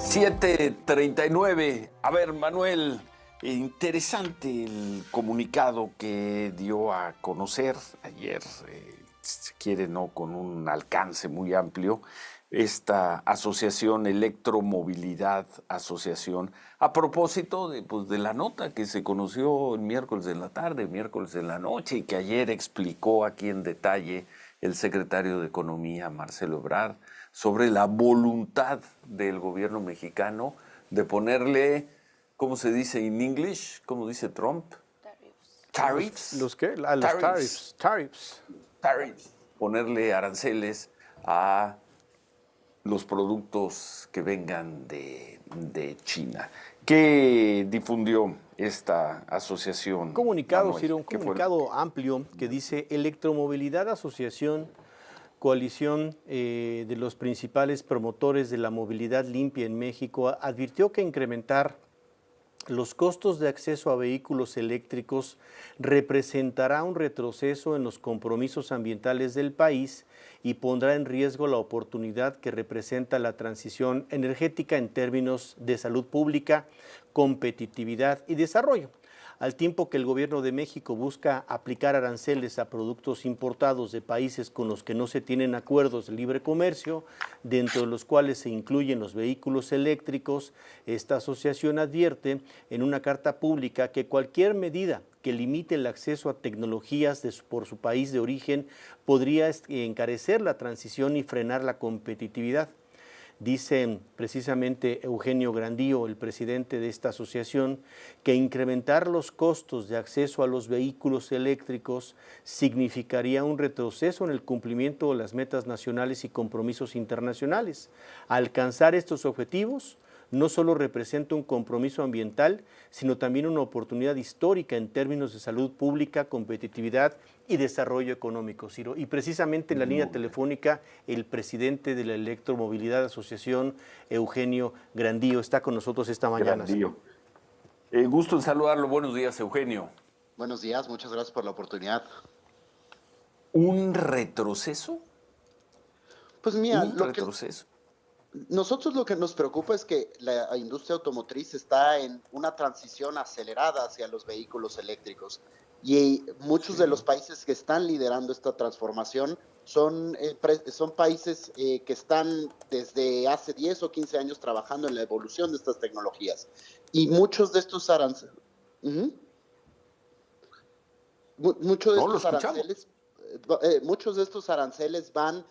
7:39. A ver, Manuel, interesante el comunicado que dio a conocer ayer, si quiere, no con un alcance muy amplio, esta asociación Electromovilidad Asociación, a propósito de la nota que se conoció el miércoles de la tarde, miércoles de la noche, y que ayer explicó aquí en detalle el secretario de Economía, Marcelo Ebrard, sobre la voluntad del gobierno mexicano de ponerle, ¿cómo se dice en inglés? ¿Cómo dice Trump? Tariffs. ¿Los qué? Los Tariffs. tariffs. Tariffs. Ponerle aranceles a los productos que vengan de China. ¿Qué difundió esta asociación? Comunicado, Manuel? Ciro, un ¿Qué fue? comunicado amplio que dice Electromovilidad Asociación, coalición de los principales promotores de la movilidad limpia en México, advirtió que incrementar los costos de acceso a vehículos eléctricos representará un retroceso en los compromisos ambientales del país y pondrá en riesgo la oportunidad que representa la transición energética en términos de salud pública, competitividad y desarrollo. Al tiempo que el gobierno de México busca aplicar aranceles a productos importados de países con los que no se tienen acuerdos de libre comercio, dentro de los cuales se incluyen los vehículos eléctricos, esta asociación advierte en una carta pública que cualquier medida que limite el acceso a tecnologías por su país de origen podría encarecer la transición y frenar la competitividad. Dice precisamente Eugenio Grandío, el presidente de esta asociación, que incrementar los costos de acceso a los vehículos eléctricos significaría un retroceso en el cumplimiento de las metas nacionales y compromisos internacionales. Alcanzar estos objetivos no solo representa un compromiso ambiental, sino también una oportunidad histórica en términos de salud pública, competitividad y desarrollo económico, Ciro. Y precisamente en la línea telefónica, el presidente de la Electromovilidad Asociación, Eugenio Grandío, está con nosotros esta mañana. Grandío. Gusto en saludarlo. Buenos días, Eugenio. Buenos días, muchas gracias por la oportunidad. ¿Un retroceso? Pues mira, ¿Un retroceso? Nosotros lo que nos preocupa es que la industria automotriz está en una transición acelerada hacia los vehículos eléctricos y muchos de los países que están liderando esta transformación son países que están desde hace 10 o 15 años trabajando en la evolución de estas tecnologías y muchos de estos aranceles, muchos de estos aranceles van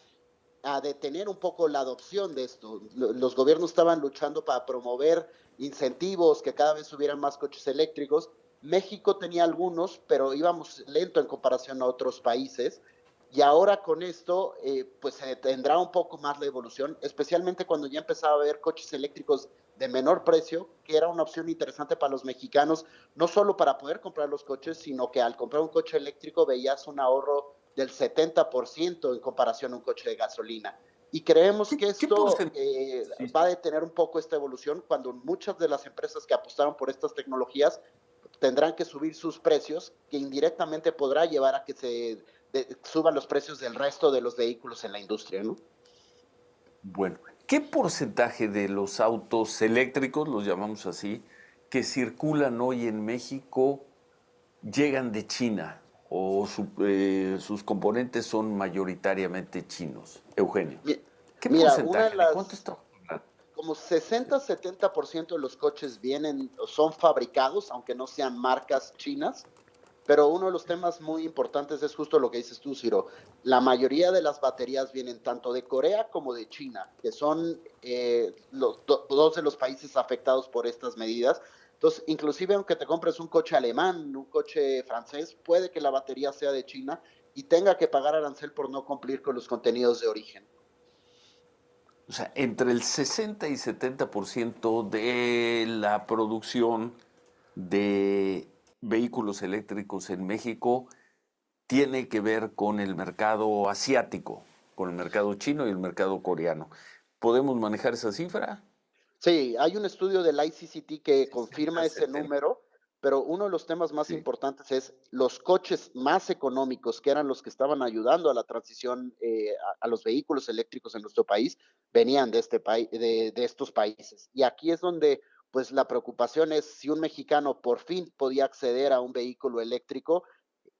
a detener un poco la adopción de esto. Los gobiernos estaban luchando para promover incentivos, que cada vez hubieran más coches eléctricos. México tenía algunos, pero íbamos lento en comparación a otros países. Y ahora con esto, pues se tendrá un poco más la evolución, especialmente cuando ya empezaba a haber coches eléctricos de menor precio, que era una opción interesante para los mexicanos, no solo para poder comprar los coches, sino que al comprar un coche eléctrico veías un ahorro del 70% en comparación a un coche de gasolina. Y creemos que esto va a detener un poco esta evolución cuando muchas de las empresas que apostaron por estas tecnologías tendrán que subir sus precios, que indirectamente podrá llevar a que se suban los precios del resto de los vehículos en la industria, ¿no? Bueno, ¿qué porcentaje de los autos eléctricos, los llamamos así, que circulan hoy en México llegan de China o sus componentes son mayoritariamente chinos? Eugenio, ¿qué porcentaje? ¿De cuánto está? Como 60-70% de los coches vienen o son fabricados, aunque no sean marcas chinas. Pero uno de los temas muy importantes es justo lo que dices tú, Ciro. La mayoría de las baterías vienen tanto de Corea como de China, que son dos de los países afectados por estas medidas. Entonces, inclusive aunque te compres un coche alemán, un coche francés, puede que la batería sea de China y tenga que pagar arancel por no cumplir con los contenidos de origen. O sea, entre el 60 y 70% de la producción de vehículos eléctricos en México tiene que ver con el mercado asiático, con el mercado chino y el mercado coreano. ¿Podemos manejar esa cifra? Sí, hay un estudio del ICCT que confirma ese número. pero uno de los temas más Sí. importantes es los coches más económicos, que eran los que estaban ayudando a la transición a los vehículos eléctricos en nuestro país, venían de, de estos países. Y aquí es donde pues la preocupación es si un mexicano por fin podía acceder a un vehículo eléctrico,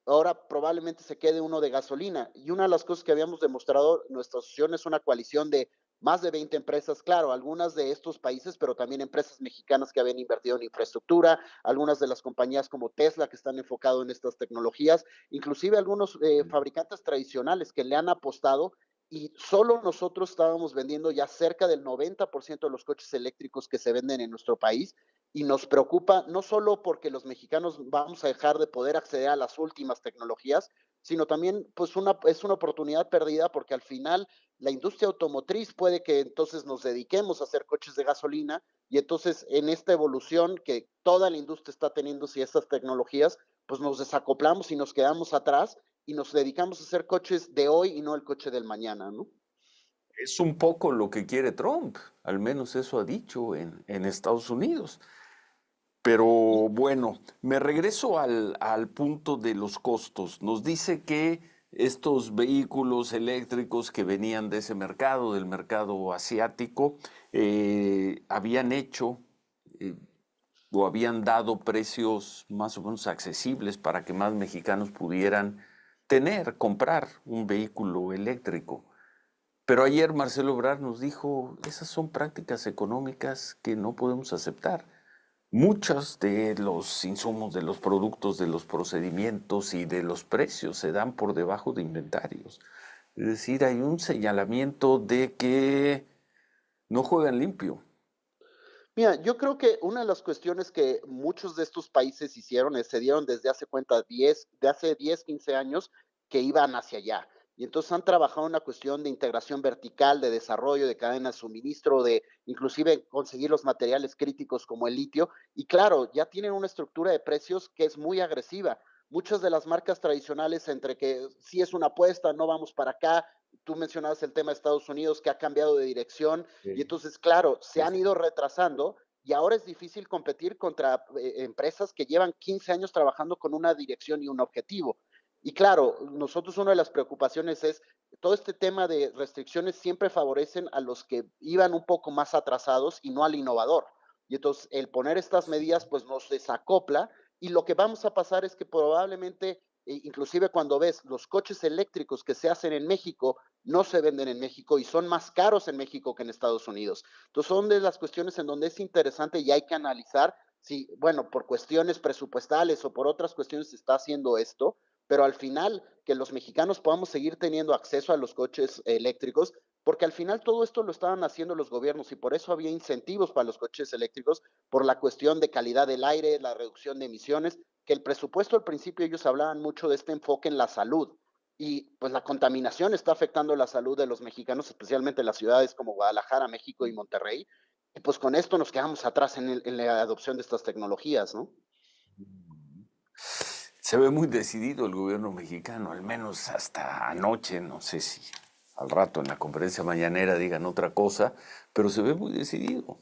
ahora probablemente se quede uno de gasolina. Y una de las cosas que habíamos demostrado, nuestra asociación es una coalición de más de 20 empresas, claro, algunas de estos países, pero también empresas mexicanas que habían invertido en infraestructura, algunas de las compañías como Tesla que están enfocados en estas tecnologías, inclusive algunos fabricantes tradicionales que le han apostado y solo nosotros estábamos vendiendo ya cerca del 90% de los coches eléctricos que se venden en nuestro país y nos preocupa no solo porque los mexicanos vamos a dejar de poder acceder a las últimas tecnologías, sino también pues es una oportunidad perdida porque al final la industria automotriz puede que entonces nos dediquemos a hacer coches de gasolina y entonces en esta evolución que toda la industria está teniendo hacia estas tecnologías, pues nos desacoplamos y nos quedamos atrás y nos dedicamos a hacer coches de hoy y no el coche del mañana, ¿no? Es un poco lo que quiere Trump, al menos eso ha dicho en Estados Unidos. Pero bueno, me regreso al punto de los costos. Nos dice que estos vehículos eléctricos que venían de ese mercado, del mercado asiático, habían hecho eh, o habían dado precios más o menos accesibles para que más mexicanos pudieran comprar un vehículo eléctrico. Pero ayer Marcelo Ebrard nos dijo, esas son prácticas económicas que no podemos aceptar. Muchos de los insumos, de los productos, de los procedimientos y de los precios se dan por debajo de inventarios. Es decir, hay un señalamiento de que no juegan limpio. Mira, yo creo que una de las cuestiones que muchos de estos países hicieron es se dieron desde hace cuenta 10, de hace 10, 15 años que iban hacia allá. Y entonces han trabajado en una cuestión de integración vertical, de desarrollo, de cadena de suministro, de inclusive conseguir los materiales críticos como el litio. Y claro, ya tienen una estructura de precios que es muy agresiva. Muchas de las marcas tradicionales, entre que sí es una apuesta, no vamos para acá, tú mencionabas el tema de Estados Unidos que ha cambiado de dirección, y Sí, entonces, claro, se sí, han sí. ido retrasando y ahora es difícil competir contra empresas que llevan 15 años trabajando con una dirección y un objetivo. Y claro, nosotros una de las preocupaciones es todo este tema de restricciones siempre favorecen a los que iban un poco más atrasados y no al innovador. Y entonces el poner estas medidas pues nos desacopla y lo que vamos a pasar es que probablemente, inclusive cuando ves los coches eléctricos que se hacen en México, no se venden en México y son más caros en México que en Estados Unidos. Entonces son de las cuestiones en donde es interesante y hay que analizar si, bueno, por cuestiones presupuestales o por otras cuestiones se está haciendo esto, pero al final que los mexicanos podamos seguir teniendo acceso a los coches eléctricos, porque al final todo esto lo estaban haciendo los gobiernos y por eso había incentivos para los coches eléctricos, por la cuestión de calidad del aire, la reducción de emisiones, que el presupuesto al principio ellos hablaban mucho de este enfoque en la salud, y pues la contaminación está afectando la salud de los mexicanos, especialmente en las ciudades como Guadalajara, México y Monterrey. Y pues con esto nos quedamos atrás en la adopción de estas tecnologías, ¿no? Se ve muy decidido el gobierno mexicano, al menos hasta anoche, no sé si al rato en la conferencia mañanera digan otra cosa, pero se ve muy decidido.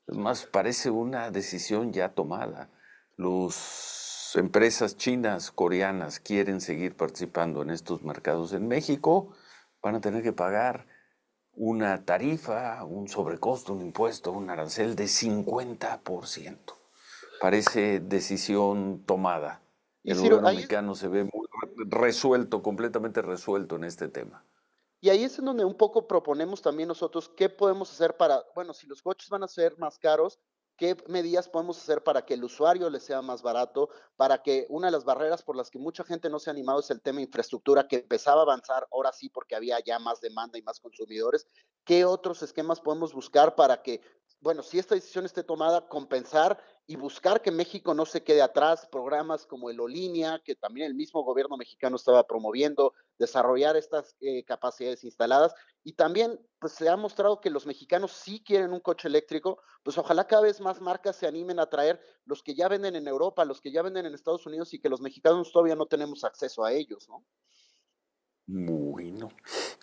Es más, parece una decisión ya tomada. Las empresas chinas, coreanas quieren seguir participando en estos mercados en México, van a tener que pagar una tarifa, un sobrecosto, un impuesto, un arancel de 50%. Parece decisión tomada. Y El Ciro, gobierno ahí mexicano se ve muy resuelto, completamente resuelto en este tema. Y ahí es en donde un poco proponemos también nosotros qué podemos hacer para, bueno, si los coches van a ser más caros, qué medidas podemos hacer para que el usuario le sea más barato, para que una de las barreras por las que mucha gente no se ha animado es el tema de infraestructura, que empezaba a avanzar, ahora sí, porque había ya más demanda y más consumidores. ¿Qué otros esquemas podemos buscar para que, bueno, si esta decisión esté tomada, compensar y buscar que México no se quede atrás? Programas como el Olínea, que también el mismo gobierno mexicano estaba promoviendo, desarrollar estas capacidades instaladas y también pues se ha mostrado que los mexicanos sí quieren un coche eléctrico, pues ojalá cada vez más marcas se animen a traer los que ya venden en Europa, los que ya venden en Estados Unidos y que los mexicanos todavía no tenemos acceso a ellos, ¿no? Bueno,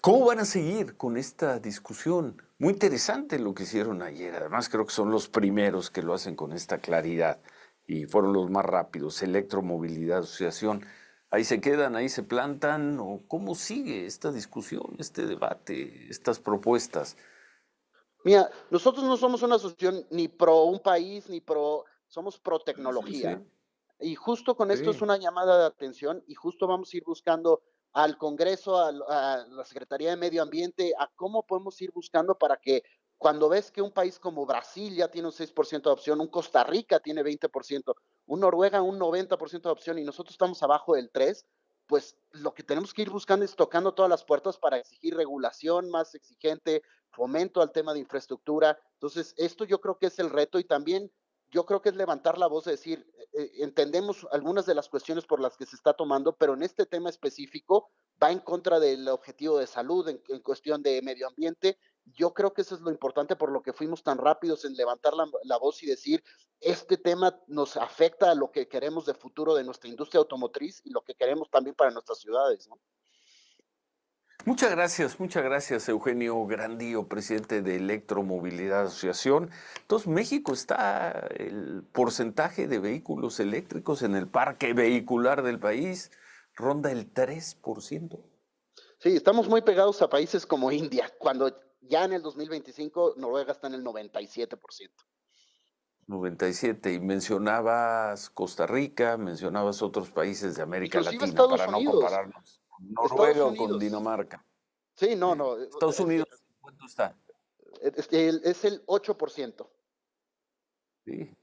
¿cómo van a seguir con esta discusión? Muy interesante lo que hicieron ayer. Además, creo que son los primeros que lo hacen con esta claridad. y fueron los más rápidos. Electromovilidad Asociación. ¿Ahí se quedan, ahí se plantan? ¿O cómo sigue esta discusión, este debate, estas propuestas? Mira, nosotros no somos una asociación ni pro un país, somos pro Sí, sí, tecnología. Y justo con esto es sí. una llamada de atención y justo vamos a ir buscando al Congreso, a la Secretaría de Medio Ambiente, a cómo podemos ir buscando para que cuando ves que un país como Brasil ya tiene un 6% de opción, un Costa Rica tiene 20%, un Noruega un 90% de opción y nosotros estamos abajo del 3%, pues lo que tenemos que ir buscando es tocando todas las puertas para exigir regulación más exigente, fomento al tema de infraestructura. Entonces, esto yo creo que es el reto y también yo creo que es levantar la voz, de decir, entendemos algunas de las cuestiones por las que se está tomando, pero en este tema específico va en contra del objetivo de salud, en cuestión de medio ambiente. Yo creo que eso es lo importante por lo que fuimos tan rápidos en levantar la voz y decir, este tema nos afecta a lo que queremos de futuro de nuestra industria automotriz y lo que queremos también para nuestras ciudades, ¿no? Muchas gracias, Eugenio Grandío, presidente de Electromovilidad Asociación. Entonces, México está, el porcentaje de vehículos eléctricos en el parque vehicular del país ronda el 3%. Sí, estamos muy pegados a países como India, cuando ya en el 2025 Noruega está en el 97%. 97. Y mencionabas Costa Rica, mencionabas otros países de América Inclusive Latina, Estados para no Unidos. compararnos con Estados Noruega o con Unidos. Dinamarca. Sí, no, no. Estados Unidos, ¿cuánto está? Es el 8%. Sí,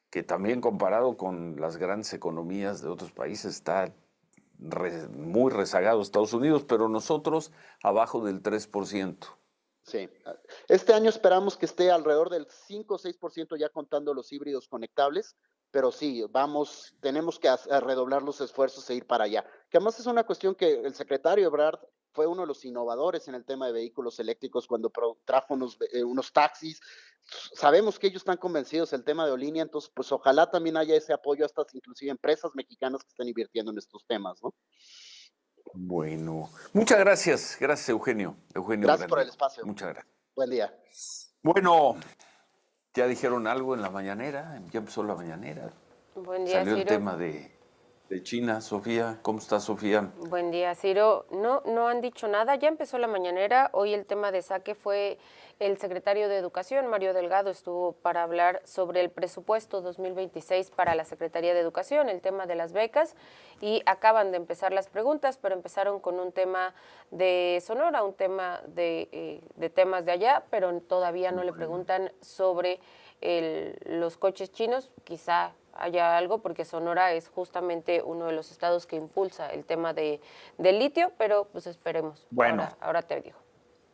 que también comparado con las grandes economías de otros países está muy rezagado Estados Unidos, pero nosotros abajo del 3%. Sí. Este año esperamos que esté alrededor del 5 o 6% ya contando los híbridos conectables, pero sí, tenemos que redoblar los esfuerzos e ir para allá. Que además es una cuestión que el secretario Ebrard fue uno de los innovadores en el tema de vehículos eléctricos cuando trajo unos taxis. Sabemos que ellos están convencidos del tema de Olinia, entonces pues ojalá también haya ese apoyo a estas inclusive empresas mexicanas que están invirtiendo en estos temas, ¿no? Bueno, muchas gracias. Gracias, Eugenio. Eugenio Gracias por el Grandío. espacio. Muchas gracias. Buen día. Bueno, ya dijeron algo en la mañanera, ya empezó la mañanera. Buen día, Salió el Ciro. tema de China, Sofía. ¿Cómo está, Sofía? Buen día, Ciro. No han dicho nada, ya empezó la mañanera. Hoy el tema de saque fue el secretario de Educación, Mario Delgado, estuvo para hablar sobre el presupuesto 2026 para la Secretaría de Educación, el tema de las becas, y acaban de empezar las preguntas, pero empezaron con un tema de Sonora, un tema de temas de allá, pero todavía no le preguntan sobre los coches chinos. Quizá haya algo, porque Sonora es justamente uno de los estados que impulsa el tema del litio, pero pues esperemos. Bueno. Ahora te digo.